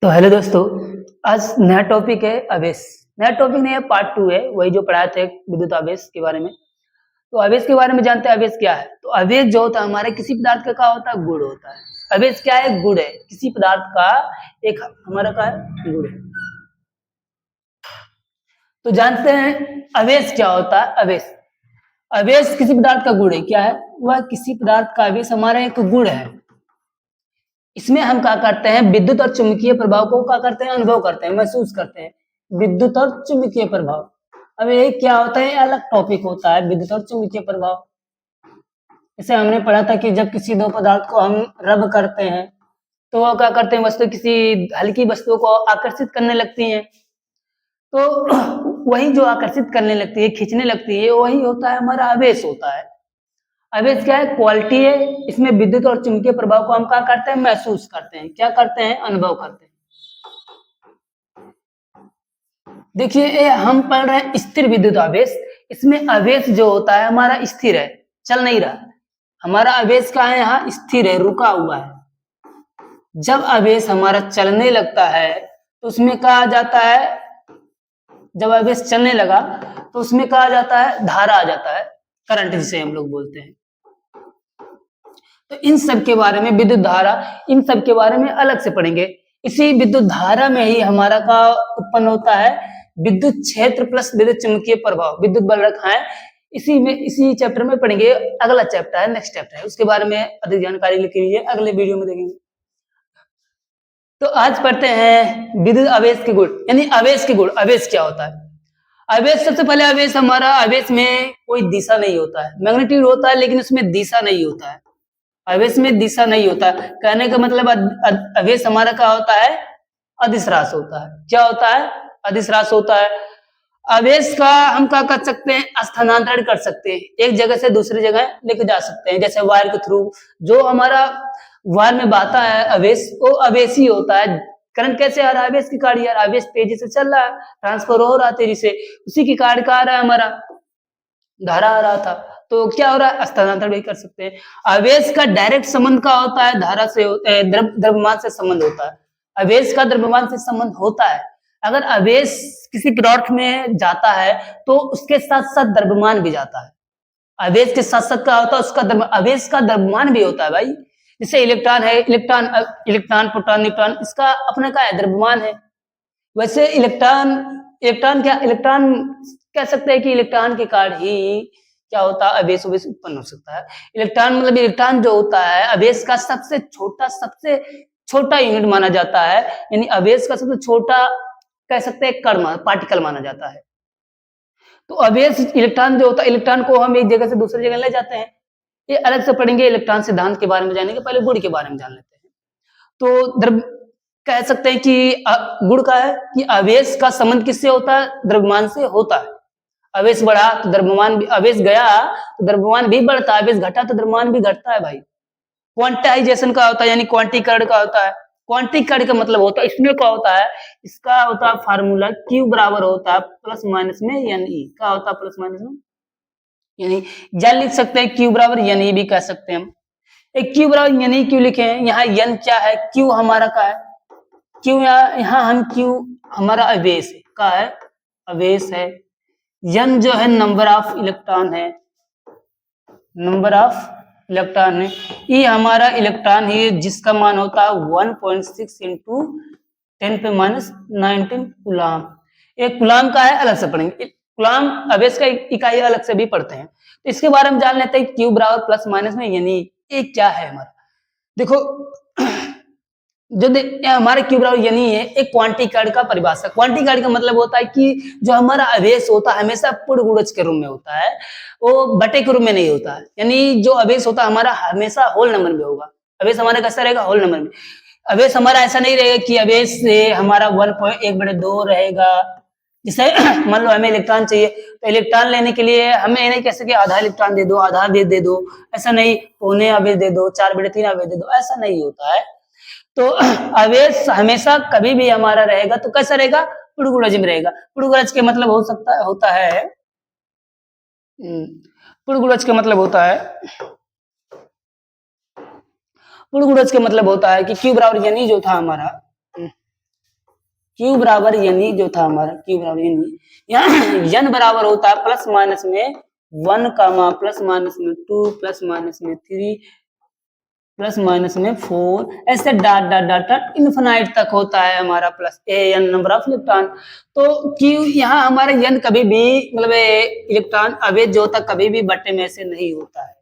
तो हेलो दोस्तों, आज नया टॉपिक है आवेश। नया टॉपिक नहीं है, पार्ट 2 है, वही जो पढ़ाए थे विद्युत आवेश के बारे में। तो आवेश के बारे में जानते हैं आवेश क्या है? तो आवेश जो होता है हमारे किसी पदार्थ का क्या होता है? गुण होता है। आवेश क्या है? गुण है। किसी पदार्थ का एक हमारा क्या है? गुण है। तो जानते हैं आवेश क्या होता है? आवेश आवेश किसी पदार्थ का गुण है। क्या है? वह किसी पदार्थ का आवेश हमारा एक गुण है। इसमें हम क्या करते हैं? विद्युत और चुंबकीय प्रभाव को क्या करते हैं? अनुभव करते हैं, महसूस करते हैं। विद्युत और चुंबकीय प्रभाव। अब ये क्या होता है? अलग टॉपिक होता है विद्युत और चुंबकीय प्रभाव। जैसे हमने पढ़ा था कि जब किसी दो पदार्थ को हम रब करते हैं तो वो क्या करते हैं? वस्तु किसी हल्की वस्तु को आकर्षित करने लगती है। तो वही जो आकर्षित करने लगती है, खींचने लगती है, वही होता है हमारा आवेश होता है। आवेश क्या है? क्वालिटी है। इसमें विद्युत और चुंबकीय प्रभाव को हम क्या करते हैं? महसूस करते हैं। क्या करते हैं? अनुभव करते हैं। देखिए ये हम पढ़ रहे हैं स्थिर विद्युत आवेश। इसमें आवेश जो होता है हमारा स्थिर है, चल नहीं रहा। हमारा आवेश क्या है? यहाँ स्थिर है, रुका हुआ है। जब आवेश हमारा चलने लगता है तो उसमें कहा जाता है, जब आवेश चलने लगा तो उसमें कहा जाता है धारा आ जाता है, करंट जिसे हम लोग बोलते हैं। तो इन सब के बारे में, विद्युत धारा, इन सब के बारे में अलग से पढ़ेंगे। इसी विद्युत धारा में ही हमारा का उत्पन्न होता है विद्युत क्षेत्र प्लस विद्युत चुंबकीय प्रभाव, विद्युत बल रखा है। इसी चैप्टर में पढ़ेंगे। अगला चैप्टर है, नेक्स्ट चैप्टर है, उसके बारे में अधिक जानकारी लिख लीजिए, अगले वीडियो में देखेंगे। तो आज पढ़ते हैं विद्युत आवेश के गुण, यानी आवेश के गुण। आवेश क्या होता है? आवेश, सबसे पहले आवेश हमारा, आवेश में कोई दिशा नहीं होता है। मैग्नीट्यूड होता है लेकिन उसमें दिशा नहीं होता है। आवेश में दिशा नहीं होता। कहने का मतलब आवेश हमारा क्या होता है? अदिश रास होता है। क्या होता है? अदिश रास होता है। आवेश का हम क्या कर सकते हैं? स्थानांतरण कर सकते हैं, एक जगह से दूसरी जगह लेके जा सकते हैं। जैसे वायर के थ्रू जो हमारा वायर में बहता है आवेश, वो आवेश ही होता है। करंट कैसे आ रहा है? आवेश के कारण यार, आवेश तेजी से चल रहा है, ट्रांसफर हो रहा है तेजी से, उसी के कारण क्या आ रहा है? हमारा धारा आ रहा था। तो क्या हो रहा है? स्थानांतरण भी कर सकते हैं। आवेश का डायरेक्ट संबंध क्या होता है? धारा से, द्रव्यमान से संबंध होता है। आवेश का द्रव्यमान से संबंध होता है। अगर आवेश किसी पदार्थ में जाता है तो उसके साथ साथ द्रव्यमान भी जाता है। आवेश के साथ साथ क्या होता है? उसका आवेश का द्रव्यमान भी होता है भाई। जैसे इलेक्ट्रॉन है, इलेक्ट्रॉन, प्रोटॉन, न्यूट्रॉन, इसका अपना क्या है? द्रव्यमान है। वैसे इलेक्ट्रॉन, इलेक्ट्रॉन कह सकते हैं कि इलेक्ट्रॉन के कारण ही क्या होता है? आवेश उत्पन्न हो सकता है। इलेक्ट्रॉन मतलब इलेक्ट्रॉन जो होता है आवेश का सबसे छोटा यूनिट माना जाता है, यानी आवेश का सबसे छोटा कह सकते हैं कण, पार्टिकल माना जाता है। तो आवेश इलेक्ट्रॉन जो होता है, इलेक्ट्रॉन को हम एक जगह से दूसरी जगह ले जाते हैं। ये अलग से पढ़ेंगे। इलेक्ट्रॉन सिद्धांत के बारे में जानेंगे, पहले गुण के बारे में जान लेते हैं। तो द्रव्य कह सकते हैं कि गुण का है कि आवेश का संबंध किससे होता है? द्रव्यमान से होता है। आवेश बढ़ा तो द्रव्यमान भी, आवेश गया तो द्रव्यमान भी बढ़ता है, आवेश घटा तो द्रव्यमान भी घटता है भाई। क्वांटाइजेशन का होता है, यानी क्वांटीकरण का होता है। क्वांटीकरण का मतलब होता है, इसमें क्या होता है? इसका होता है फार्मूला, Q बराबर होता है प्लस माइनस में NE। क्या होता है प्लस माइनस में? यानी या लिख सकते हैं Q बराबर NE भी कह सकते हैं हम। एक Q बराबर NE क्यों लिखे हैं? यहाँ N क्या है? Q हमारा का है। क्यों यहाँ हम क्यों, हमारा आवेश का है, आवेश है। N जो है नंबर ऑफ इलेक्ट्रॉन है, नंबर ऑफ इलेक्ट्रॉन है। ये हमारा इलेक्ट्रॉन है जिसका मान होता है 1.6 इंटू 10⁻19 कूलाम। एक कूलाम का है, अलग से पढ़ेंगे। कूलाम आवेश का इकाई अलग से भी पढ़ते हैं। तो इसके बारे में जान लेते हैं। क्यू बराबर प्लस माइनस में, यानी ये क्या है हमारा? देखो जो हमारे क्यू बराबर यानी है एक क्वांटीकरण का परिभाषा। क्वांटीकरण का मतलब होता है कि जो हमारा आवेश होता है हमेशा पूर्ण गुणज के रूप में होता है, वो बटे के रूप में नहीं होता है। यानी जो आवेश होता है हमारा हमेशा होल नंबर में होगा। आवेश हमारा कैसा रहेगा? होल नंबर में। आवेश हमारा ऐसा नहीं रहेगा कि आवेश से हमारा 1/1/2 रहेगा। जैसे मान लो हमें इलेक्ट्रॉन चाहिए, तो इलेक्ट्रॉन लेने के लिए हमें ये नहीं कह सके आधा इलेक्ट्रॉन दे दो, आधा दे दो, ऐसा नहीं। पौने आवेश दे दो, 4/3 आवेश दे दो, ऐसा नहीं होता है। तो आवेश हमेशा कभी भी हमारा रहेगा तो कैसा रहेगा? पूर्ण गुणज में रहेगा। पूर्ण गुणज के मतलब होता है पूर्ण गुणज का मतलब होता है, पूर्ण गुणज का मतलब होता है कि Q बराबर यानी जो था हमारा Q बराबर यानी जो था हमारा Q बराबर यानी यहाँ n बराबर होता है प्लस माइनस में 1 कामा प्लस माइनस में 2 प्लस माइनस में 3 प्लस माइनस में 4 ऐसे dot dot dot dot infinite तक होता है हमारा plus n number of electron. तो Q यहाँ हमारा n कभी भी मतलब इलेक्ट्रॉन अवैध जो होता है कभी भी बट्टे में से नहीं होता है,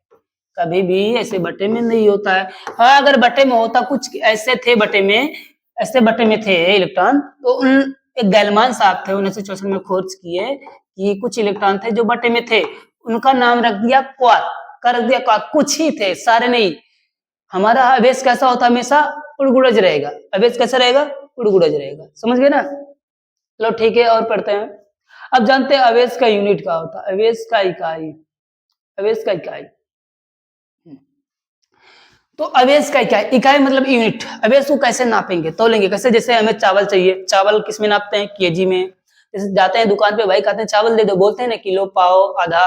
कभी भी ऐसे बट्टे में नहीं होता है। हाँ अगर बट्टे में होता, कुछ ऐसे थे बट्टे में, ऐसे बट्टे में थे इलेक्ट्रॉन, तो उन एक गैलमान साहब थे 1964 में खोज किए कि कुछ इलेक्ट्रॉन थे जो बट्टे में थे, उनका नाम रख दिया क्वार्क, कर दिया क्वार्क, कुछ ही थे सारे नहीं। हमारा अवेश कैसा होता है हमेशा उड़गुड़ज रहेगा, अवेश कैसा रहेगा उड़गुड़ज रहेगा, समझ गए ना। चलो ठीक है और पढ़ते हैं। अब जानते हैं अवेश का यूनिट क्या होता है, अवेश का इकाई, अवेश का इकाई। तो अवेश का इकाई, इकाई मतलब यूनिट। अवेश को कैसे नापेंगे, तोलेंगे कैसे, जैसे हमें चावल चाहिए, चावल किस में नापते हैं, केजी में। जैसे जाते हैं दुकान पे, भाई कहते हैं चावल दे दो, बोलते हैं ना किलो, पाव, आधा,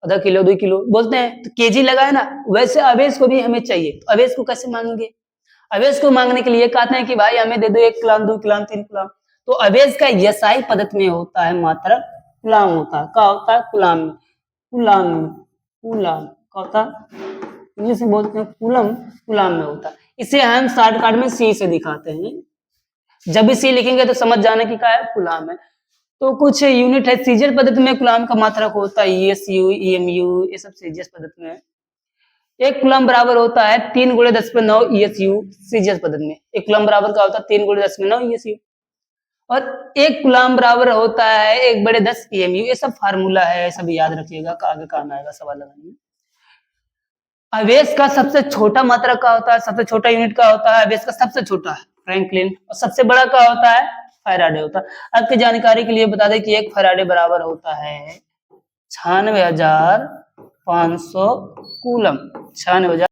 आधा किलो, 2 किलो बोलते हैं, तो केजी लगा है ना। वैसे अवेश को भी हमें चाहिए, तो अवेश को कैसे मांगेंगे, अवेश को मांगने के लिए कहते हैं कि भाई हमें दे दो 1 कुलाम, 2 कुलाम, 3 कुलाम। तो अवेश का यसाई पद्धति में होता है मात्रक कुलाम होता है, क्या होता है कुलाम में, कुलाम में, कुलाम क्या होता है, इंग्लिश में बोलते हैं कुलम, कुलाम में होता है। इसे हम शॉर्टकट में सी से दिखाते हैं, जब भी सी लिखेंगे तो समझ जाने की क्या है कुलाम है। तो कुछ यूनिट है सीजीएस पद्धति में कुलाम का मात्रक होता है ईएसयू, ईएमयू, ये सब सीजीएस पद्धति में। 1 कुलाम बराबर होता है 3 × 10⁹ ईएसयू सीजीएस पद्धति में। 1 कुलाम बराबर क्या होता है 3 × 10⁹ ईएसयू, और 1 कुलाम बराबर होता है 1/10 ईएमयू। ये सब फार्मूला है, सब याद रखिएगा, आगे काम आएगा सवाल लगाने में। अवेश का सबसे छोटा मात्रा क्या होता है, सबसे छोटा यूनिट क्या होता है, अवेश का सबसे छोटा फ्रैंकलिन, और सबसे बड़ा क्या होता है फैराडे होता है। आपकी जानकारी के लिए बता दें कि 1 फैराडे बराबर होता है 96,500 कूलम, 96,000